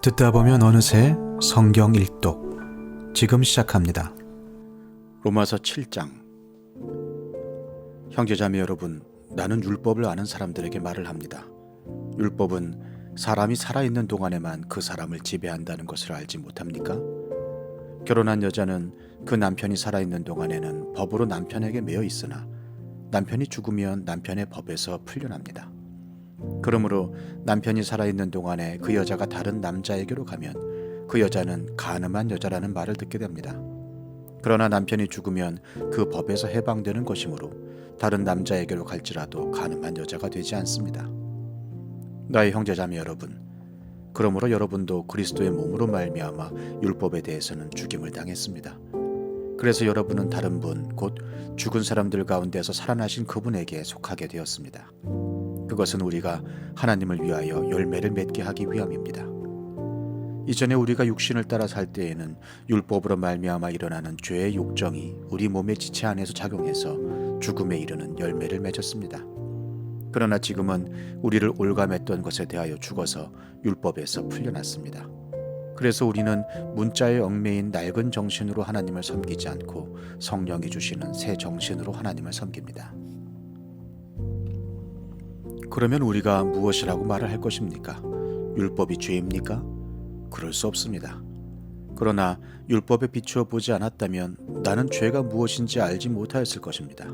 듣다 보면 어느새 성경 일독 지금 시작합니다. 로마서 7장. 형제자매 여러분, 나는 율법을 아는 사람들에게 말을 합니다. 율법은 사람이 살아있는 동안에만 그 사람을 지배한다는 것을 알지 못합니까? 결혼한 여자는 그 남편이 살아있는 동안에는 법으로 남편에게 매여 있으나 남편이 죽으면 남편의 법에서 풀려납니다. 그러므로 남편이 살아있는 동안에 그 여자가 다른 남자에게로 가면 그 여자는 간음한 여자라는 말을 듣게 됩니다. 그러나 남편이 죽으면 그 법에서 해방되는 것이므로 다른 남자에게로 갈지라도 간음한 여자가 되지 않습니다. 나의 형제자매 여러분, 그러므로 여러분도 그리스도의 몸으로 말미암아 율법에 대해서는 죽임을 당했습니다. 그래서 여러분은 다른 분, 곧 죽은 사람들 가운데서 살아나신 그분에게 속하게 되었습니다. 그것은 우리가 하나님을 위하여 열매를 맺게 하기 위함입니다. 이전에 우리가 육신을 따라 살 때에는 율법으로 말미암아 일어나는 죄의 욕정이 우리 몸의 지체 안에서 작용해서 죽음에 이르는 열매를 맺었습니다. 그러나 지금은 우리를 올감했던 것에 대하여 죽어서 율법에서 풀려났습니다. 그래서 우리는 문자에 얽매인 낡은 정신으로 하나님을 섬기지 않고 성령이 주시는 새 정신으로 하나님을 섬깁니다. 그러면 우리가 무엇이라고 말을 할 것입니까? 율법이 죄입니까? 그럴 수 없습니다. 그러나 율법에 비추어 보지 않았다면 나는 죄가 무엇인지 알지 못하였을 것입니다.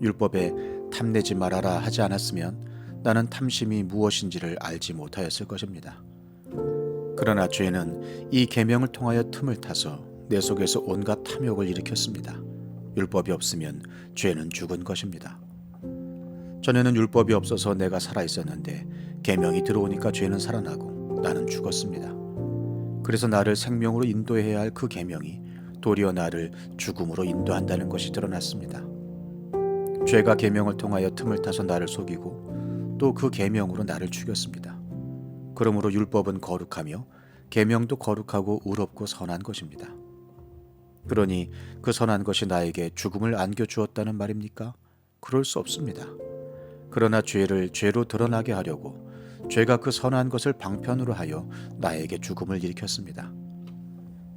율법에 탐내지 말아라 하지 않았으면 나는 탐심이 무엇인지를 알지 못하였을 것입니다. 그러나 죄는 이 계명을 통하여 틈을 타서 내 속에서 온갖 탐욕을 일으켰습니다. 율법이 없으면 죄는 죽은 것입니다. 전에는 율법이 없어서 내가 살아있었는데 계명이 들어오니까 죄는 살아나고 나는 죽었습니다. 그래서 나를 생명으로 인도해야 할 그 계명이 도리어 나를 죽음으로 인도한다는 것이 드러났습니다. 죄가 계명을 통하여 틈을 타서 나를 속이고 또 그 계명으로 나를 죽였습니다. 그러므로 율법은 거룩하며 계명도 거룩하고 의롭고 선한 것입니다. 그러니 그 선한 것이 나에게 죽음을 안겨주었다는 말입니까? 그럴 수 없습니다. 그러나 죄를 죄로 드러나게 하려고 죄가 그 선한 것을 방편으로 하여 나에게 죽음을 일으켰습니다.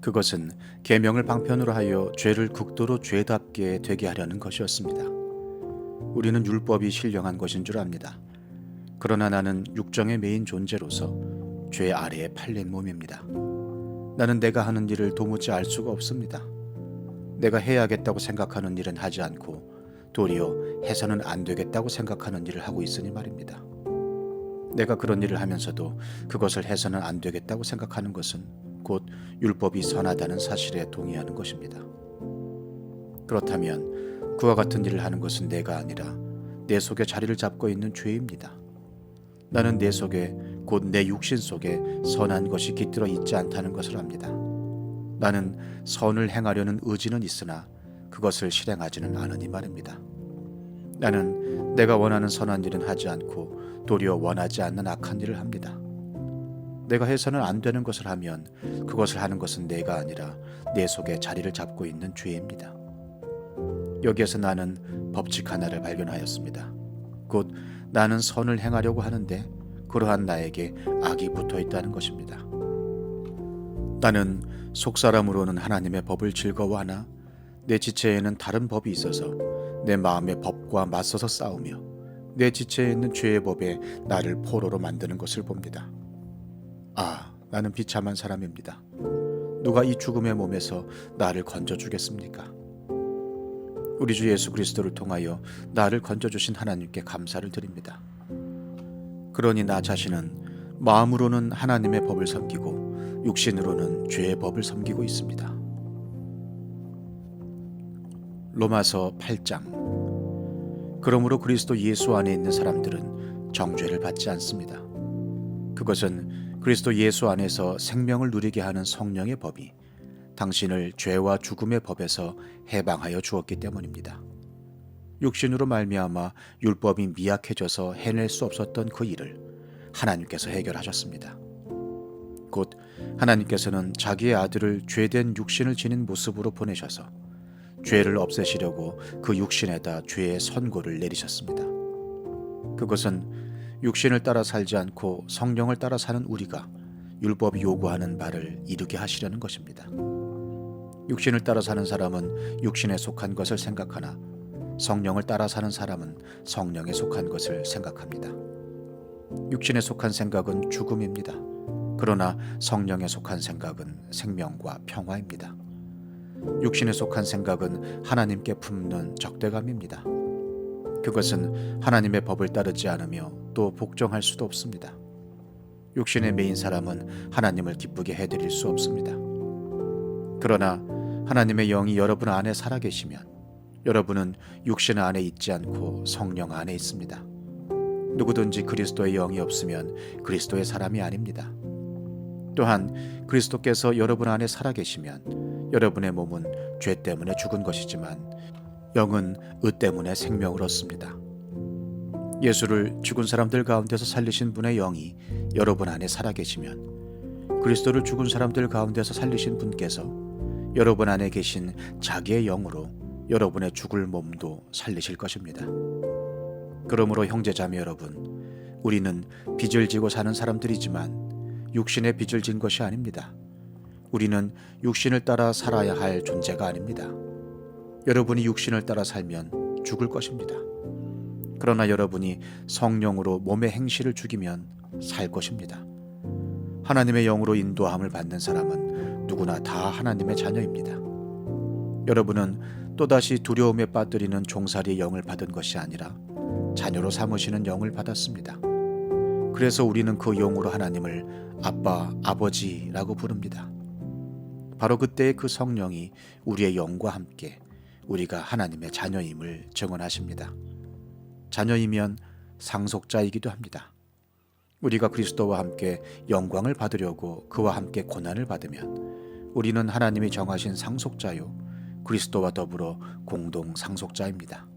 그것은 계명을 방편으로 하여 죄를 극도로 죄답게 되게 하려는 것이었습니다. 우리는 율법이 신령한 것인 줄 압니다. 그러나 나는 육정에 매인 존재로서 죄 아래에 팔린 몸입니다. 나는 내가 하는 일을 도무지 알 수가 없습니다. 내가 해야겠다고 생각하는 일은 하지 않고 도리어 해서는 안 되겠다고 생각하는 일을 하고 있으니 말입니다. 내가 그런 일을 하면서도 그것을 해서는 안 되겠다고 생각하는 것은 곧 율법이 선하다는 사실에 동의하는 것입니다. 그렇다면 그와 같은 일을 하는 것은 내가 아니라 내 속에 자리를 잡고 있는 죄입니다. 나는 내 속에 곧 내 육신 속에 선한 것이 깃들어 있지 않다는 것을 압니다. 나는 선을 행하려는 의지는 있으나 그것을 실행하지는 않으니 말입니다. 나는 내가 원하는 선한 일은 하지 않고 도리어 원하지 않는 악한 일을 합니다. 내가 해서는 안 되는 것을 하면 그것을 하는 것은 내가 아니라 내 속에 자리를 잡고 있는 죄입니다. 여기에서 나는 법칙 하나를 발견하였습니다. 곧 나는 선을 행하려고 하는데 그러한 나에게 악이 붙어 있다는 것입니다. 나는 속사람으로는 하나님의 법을 즐거워하나 내 지체에는 다른 법이 있어서 내 마음의 법과 맞서서 싸우며 내 지체에 있는 죄의 법에 나를 포로로 만드는 것을 봅니다. 나는 비참한 사람입니다. 누가 이 죽음의 몸에서 나를 건져주겠습니까? 우리 주 예수 그리스도를 통하여 나를 건져주신 하나님께 감사를 드립니다. 그러니 나 자신은 마음으로는 하나님의 법을 섬기고 육신으로는 죄의 법을 섬기고 있습니다. 로마서 8장. 그러므로 그리스도 예수 안에 있는 사람들은 정죄를 받지 않습니다. 그것은 그리스도 예수 안에서 생명을 누리게 하는 성령의 법이 당신을 죄와 죽음의 법에서 해방하여 주었기 때문입니다. 육신으로 말미암아 율법이 미약해져서 해낼 수 없었던 그 일을 하나님께서 해결하셨습니다. 곧 하나님께서는 자기의 아들을 죄된 육신을 지닌 모습으로 보내셔서 죄를 없애시려고 그 육신에다 죄의 선고를 내리셨습니다. 그것은 육신을 따라 살지 않고 성령을 따라 사는 우리가 율법이 요구하는 바를 이루게 하시려는 것입니다. 육신을 따라 사는 사람은 육신에 속한 것을 생각하나 성령을 따라 사는 사람은 성령에 속한 것을 생각합니다. 육신에 속한 생각은 죽음입니다. 그러나 성령에 속한 생각은 생명과 평화입니다. 육신에 속한 생각은 하나님께 품는 적대감입니다. 그것은 하나님의 법을 따르지 않으며 또 복종할 수도 없습니다. 육신에 매인 사람은 하나님을 기쁘게 해드릴 수 없습니다. 그러나 하나님의 영이 여러분 안에 살아계시면 여러분은 육신 안에 있지 않고 성령 안에 있습니다. 누구든지 그리스도의 영이 없으면 그리스도의 사람이 아닙니다. 또한 그리스도께서 여러분 안에 살아계시면 여러분의 몸은 죄 때문에 죽은 것이지만 영은 의 때문에 생명을 얻습니다. 예수를 죽은 사람들 가운데서 살리신 분의 영이 여러분 안에 살아계시면 그리스도를 죽은 사람들 가운데서 살리신 분께서 여러분 안에 계신 자기의 영으로 여러분의 죽을 몸도 살리실 것입니다. 그러므로 형제자매 여러분, 우리는 빚을 지고 사는 사람들이지만 육신의 빚을 진 것이 아닙니다. 우리는 육신을 따라 살아야 할 존재가 아닙니다. 여러분이 육신을 따라 살면 죽을 것입니다. 그러나 여러분이 성령으로 몸의 행실을 죽이면 살 것입니다. 하나님의 영으로 인도함을 받는 사람은 누구나 다 하나님의 자녀입니다. 여러분은 또다시 두려움에 빠뜨리는 종살이의 영을 받은 것이 아니라 자녀로 삼으시는 영을 받았습니다. 그래서 우리는 그 영으로 하나님을 아빠, 아버지라고 부릅니다. 바로 그때의 그 성령이 우리의 영과 함께 우리가 하나님의 자녀임을 증언하십니다. 자녀이면 상속자이기도 합니다. 우리가 그리스도와 함께 영광을 받으려고 그와 함께 고난을 받으면 우리는 하나님이 정하신 상속자요 그리스도와 더불어 공동 상속자입니다.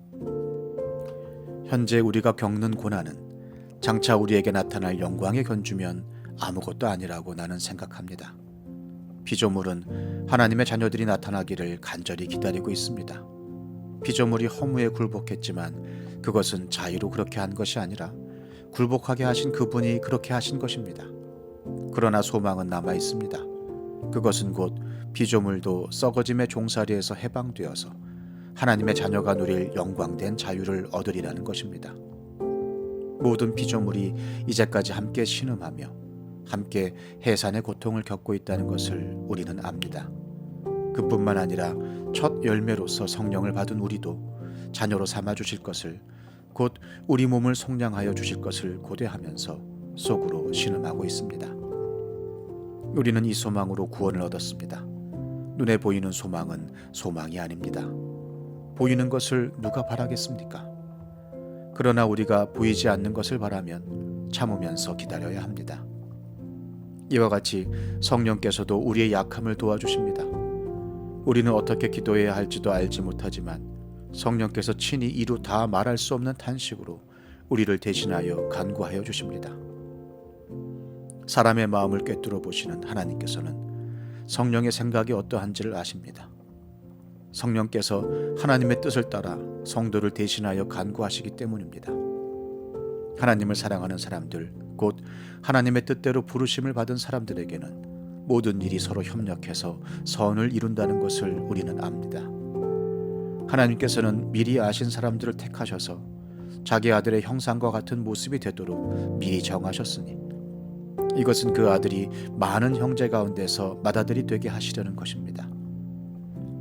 현재 우리가 겪는 고난은 장차 우리에게 나타날 영광에 견주면 아무것도 아니라고 나는 생각합니다. 피조물은 하나님의 자녀들이 나타나기를 간절히 기다리고 있습니다. 피조물이 허무에 굴복했지만 그것은 자의로 그렇게 한 것이 아니라 굴복하게 하신 그분이 그렇게 하신 것입니다. 그러나 소망은 남아 있습니다. 그것은 곧 피조물도 썩어짐의 종살이에서 해방되어서 하나님의 자녀가 누릴 영광된 자유를 얻으리라는 것입니다. 모든 피조물이 이제까지 함께 신음하며 함께 해산의 고통을 겪고 있다는 것을 우리는 압니다. 그뿐만 아니라 첫 열매로서 성령을 받은 우리도 자녀로 삼아 주실 것을, 곧 우리 몸을 속량하여 주실 것을 고대하면서 속으로 신음하고 있습니다. 우리는 이 소망으로 구원을 얻었습니다. 눈에 보이는 소망은 소망이 아닙니다. 보이는 것을 누가 바라겠습니까? 그러나 우리가 보이지 않는 것을 바라면 참으면서 기다려야 합니다. 이와 같이 성령께서도 우리의 약함을 도와주십니다. 우리는 어떻게 기도해야 할지도 알지 못하지만 성령께서 친히 이루 다 말할 수 없는 탄식으로 우리를 대신하여 간구하여 주십니다. 사람의 마음을 꿰뚫어 보시는 하나님께서는 성령의 생각이 어떠한지를 아십니다. 성령께서 하나님의 뜻을 따라 성도를 대신하여 간구하시기 때문입니다. 하나님을 사랑하는 사람들, 곧 하나님의 뜻대로 부르심을 받은 사람들에게는 모든 일이 서로 협력해서 선을 이룬다는 것을 우리는 압니다. 하나님께서는 미리 아신 사람들을 택하셔서 자기 아들의 형상과 같은 모습이 되도록 미리 정하셨으니 이것은 그 아들이 많은 형제 가운데서 맏아들이 되게 하시려는 것입니다.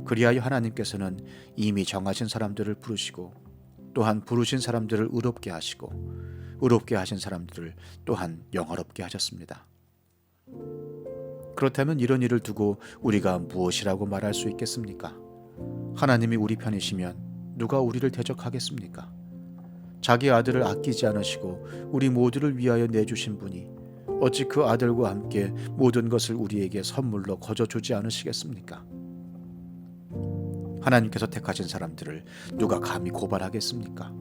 그리하여 하나님께서는 이미 정하신 사람들을 부르시고 또한 부르신 사람들을 의롭게 하시고 의롭게 하신 사람들을 또한 영화롭게 하셨습니다. 그렇다면 이런 일을 두고 우리가 무엇이라고 말할 수 있겠습니까? 하나님이 우리 편이시면 누가 우리를 대적하겠습니까? 자기 아들을 아끼지 않으시고 우리 모두를 위하여 내주신 분이 어찌 그 아들과 함께 모든 것을 우리에게 선물로 거저주지 않으시겠습니까? 하나님께서 택하신 사람들을 누가 감히 고발하겠습니까?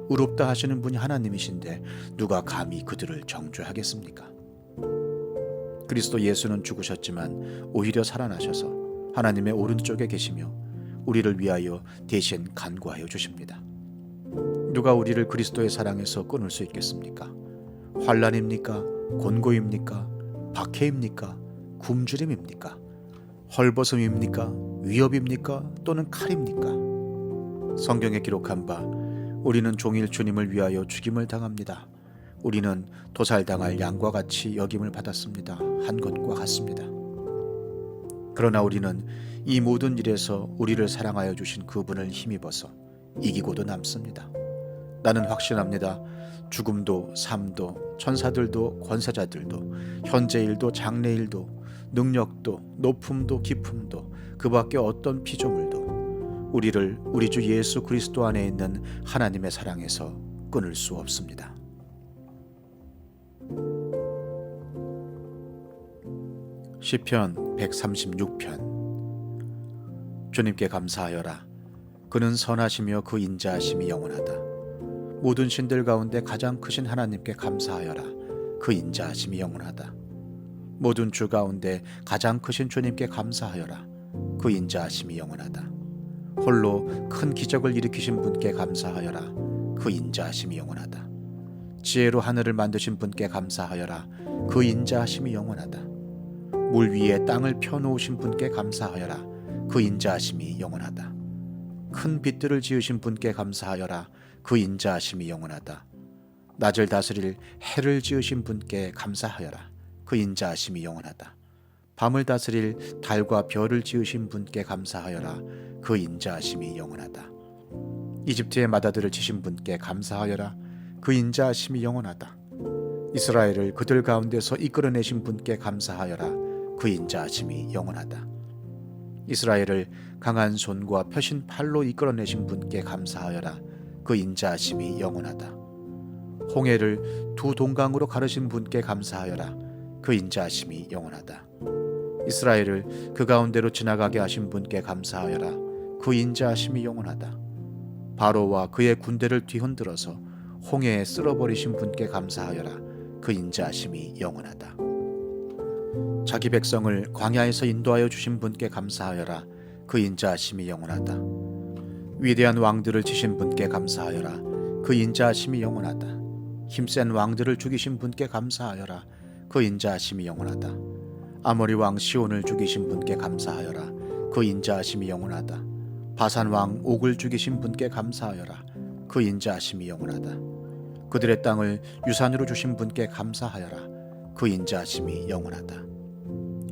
의롭다 하시는 분이 하나님이신데 누가 감히 그들을 정죄하겠습니까? 그리스도 예수는 죽으셨지만 오히려 살아나셔서 하나님의 오른쪽에 계시며 우리를 위하여 대신 간구하여 주십니다. 누가 우리를 그리스도의 사랑에서 끊을 수 있겠습니까? 환난입니까? 곤고입니까? 박해입니까? 굶주림입니까? 헐벗음입니까? 위협입니까? 또는 칼입니까? 성경에 기록한 바 우리는 종일 주님을 위하여 죽임을 당합니다. 우리는 도살당할 양과 같이 여김을 받았습니다. 한 것과 같습니다. 그러나 우리는 이 모든 일에서 우리를 사랑하여 주신 그분을 힘입어서 이기고도 남습니다. 나는 확신합니다. 죽음도 삶도 천사들도 권세자들도 현재일도 장래일도 능력도 높음도 깊음도 그 밖에 어떤 피조물도 우리를 우리 주 예수 그리스도 안에 있는 하나님의 사랑에서 끊을 수 없습니다. 시편 136편. 주님께 감사하여라. 그는 선하시며 그 인자하심이 영원하다. 모든 신들 가운데 가장 크신 하나님께 감사하여라. 그 인자하심이 영원하다. 모든 주 가운데 가장 크신 주님께 감사하여라. 그 인자하심이 영원하다. 홀로 큰 기적을 일으키신 분께 감사하여라. 그 인자하심이 영원하다. 지혜로 하늘을 만드신 분께 감사하여라. 그 인자하심이 영원하다. 물 위에 땅을 펴놓으신 분께 감사하여라. 그 인자하심이 영원하다. 큰 빛들을 지으신 분께 감사하여라. 그 인자하심이 영원하다. 낮을 다스릴 해를 지으신 분께 감사하여라. 그 인자하심이 영원하다. 밤을 다스릴 달과 별을 지으신 분께 감사하여라. 그 인자하심이 영원하다. 이집트의 마다들을 치신 분께 감사하여라. 그 인자하심이 영원하다. 이스라엘을 그들 가운데서 이끌어내신 분께 감사하여라. 그 인자하심이 영원하다. 이스라엘을 강한 손과 펴신 팔로 이끌어내신 분께 감사하여라. 그 인자하심이 영원하다. 홍해를 두 동강으로 가르신 분께 감사하여라. 그 인자하심이 영원하다. 이스라엘을 그 가운데로 지나가게 하신 분께 감사하여라. 그 인자하심이 영원하다. 바로와 그의 군대를 뒤흔들어서 홍해에 쓸어버리신 분께 감사하여라. 그 인자하심이 영원하다. 자기 백성을 광야에서 인도하여 주신 분께 감사하여라. 그 인자하심이 영원하다. 위대한 왕들을 치신 분께 감사하여라. 그 인자하심이 영원하다. 힘센 왕들을 죽이신 분께 감사하여라. 그 인자하심이 영원하다. 아모리 왕 시온을 죽이신 분께 감사하여라. 그 인자하심이 영원하다. 바산 왕 옥을 죽이신 분께 감사하여라. 그 인자하심이 영원하다. 그들의 땅을 유산으로 주신 분께 감사하여라. 그 인자하심이 영원하다.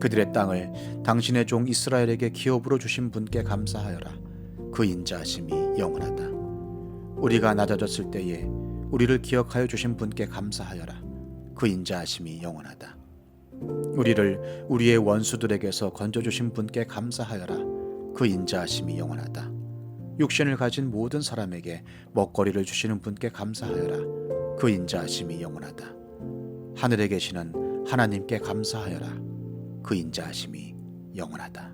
그들의 땅을 당신의 종 이스라엘에게 기업으로 주신 분께 감사하여라. 그 인자하심이 영원하다. 우리가 낮아졌을 때에 우리를 기억하여 주신 분께 감사하여라. 그 인자하심이 영원하다. 우리를 우리의 원수들에게서 건져주신 분께 감사하여라. 그 인자하심이 영원하다. 육신을 가진 모든 사람에게 먹거리를 주시는 분께 감사하여라. 그 인자하심이 영원하다. 하늘에 계시는 하나님께 감사하여라. 그 인자하심이 영원하다.